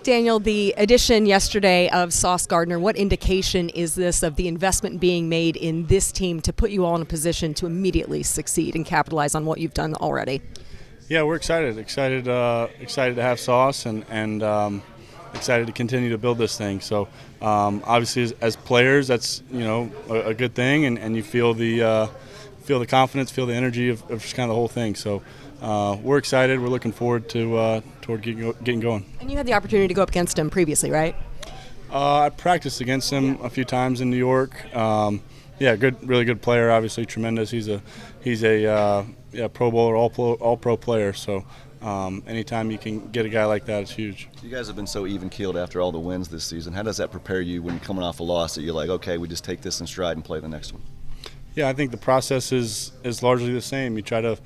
Daniel, the addition yesterday of Sauce Gardner, what indication is this of the investment being made in this team to put you all in a position to immediately succeed and capitalize on what you've done already? Yeah, we're excited to have Sauce and excited to continue to build this thing. So obviously as players, that's a good thing, and you feel the confidence, feel the energy of just kind of the whole thing. So we're excited. We're looking forward to toward getting going. And you had the opportunity to go up against him previously, right? I practiced against him a few times in New York. Yeah, really good player. Obviously, tremendous. He's a Pro Bowler, all pro player. So anytime you can get a guy like that, it's huge. You guys have been so even-keeled after all the wins this season. How does that prepare you when you're coming off a loss that you're like, okay, we just take this in stride and play the next one? Yeah, I think the process is largely the same. You try to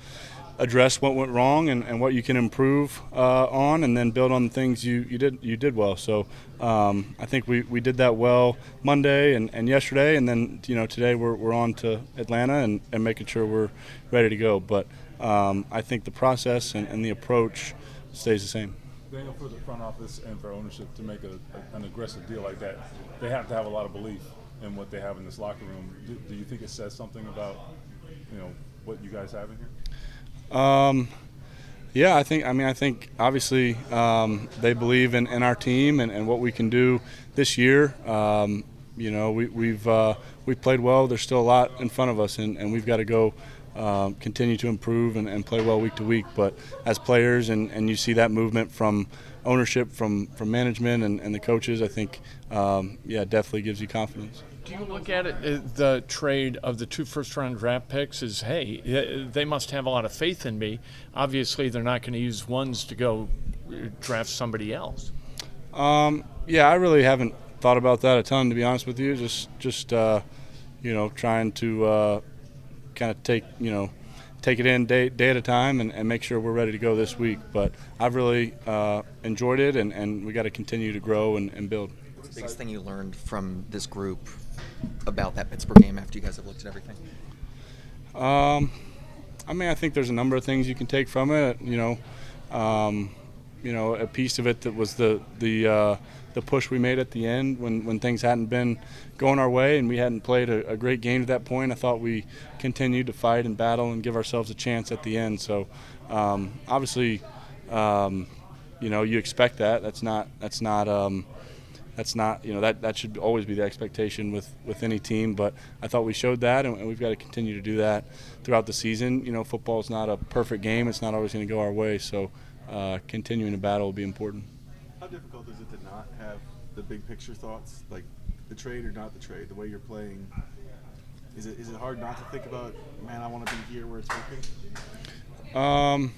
address what went wrong and what you can improve on, and then build on the things you did well. So I think we did that well Monday and yesterday, and then today we're on to Atlanta and making sure we're ready to go. But I think the process and the approach stays the same. Daniel, for the front office and for ownership to make an aggressive deal like that, they have to have a lot of belief in what they have in this locker room. Do you think it says something about what you guys have in here? Yeah, I think obviously they believe in our team and what we can do this year. We've played well. There's still a lot in front of us, and we've got to go continue to improve and play well week to week. But as players, and you see that movement from ownership, from management and the coaches, I think it definitely gives you confidence. Do you look at it, the trade of the 2 first-round draft picks, as, hey, they must have a lot of faith in me. Obviously, they're not going to use ones to go draft somebody else. Yeah, I really haven't thought about that a ton, to be honest with you. Just trying to kind of take it in day at a time and make sure we're ready to go this week. But I've really enjoyed it, and we got to continue to grow and build. What's the biggest thing you learned from this group about that Pittsburgh game after you guys have looked at everything? I think there's a number of things you can take from it. A piece of it that was the push we made at the end when things hadn't been going our way and we hadn't played a great game at that point. I thought we continued to fight and battle and give ourselves a chance at the end. So obviously, you expect that. That should always be the expectation with any team, but I thought we showed that, and we've got to continue to do that throughout the season. Football is not a perfect game. It's not always going to go our way, so continuing to battle will be important. How difficult is it to not have the big picture thoughts, like the trade or not the trade, the way you're playing? Is it hard not to think about, man, I want to be here where it's working?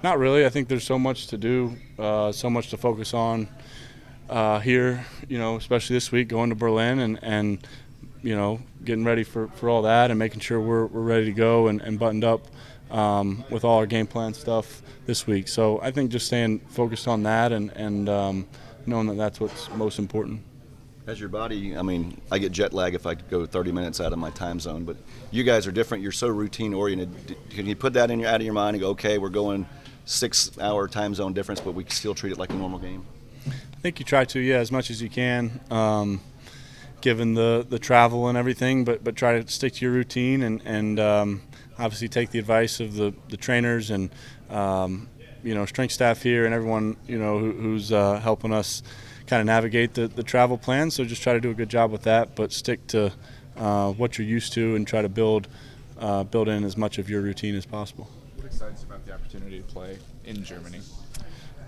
Not really. I think there's so much to do, so much to focus on. Here, especially this week, going to Berlin and getting ready for all that and making sure we're ready to go and buttoned up with all our game plan stuff this week. So I think just staying focused on that and knowing that that's what's most important. As your body, I get jet lag if I go 30 minutes out of my time zone, but you guys are different. You're so routine-oriented. Can you put that out of your mind and go, okay, we're going 6-hour time zone difference, but we still treat it like a normal game? I think you try to, as much as you can, given the travel and everything, but try to stick to your routine and obviously take the advice of the trainers and strength staff here and everyone who's helping us kind of navigate the travel plan. So just try to do a good job with that, but stick to what you're used to and try to build in as much of your routine as possible. What excites you about the opportunity to play in Germany?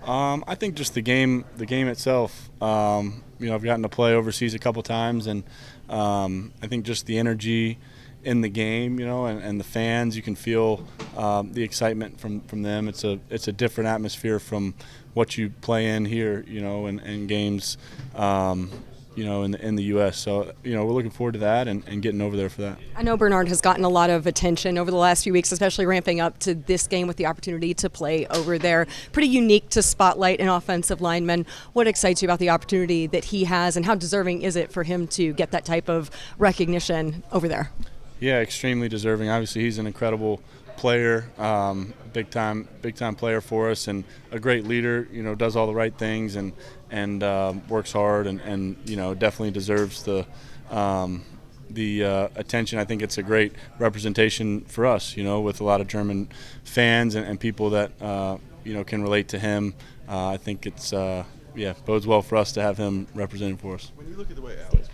I think just the game itself. I've gotten to play overseas a couple times, and I think just the energy in the game, and the fans, you can feel the excitement from them. It's a different atmosphere from what you play in here, in games, in the U.S. So, we're looking forward to that and getting over there for that. I know Bernard has gotten a lot of attention over the last few weeks, especially ramping up to this game with the opportunity to play over there. Pretty unique to spotlight an offensive lineman. What excites you about the opportunity that he has, and how deserving is it for him to get that type of recognition over there? Yeah, extremely deserving. Obviously, he's an incredible player, big time player for us, and a great leader. Does all the right things and and works hard, and definitely deserves the attention. I think it's a great representation for us, with a lot of German fans and people that can relate to him. I think it's bodes well for us to have him representing for us. When you look at the way Alex plays.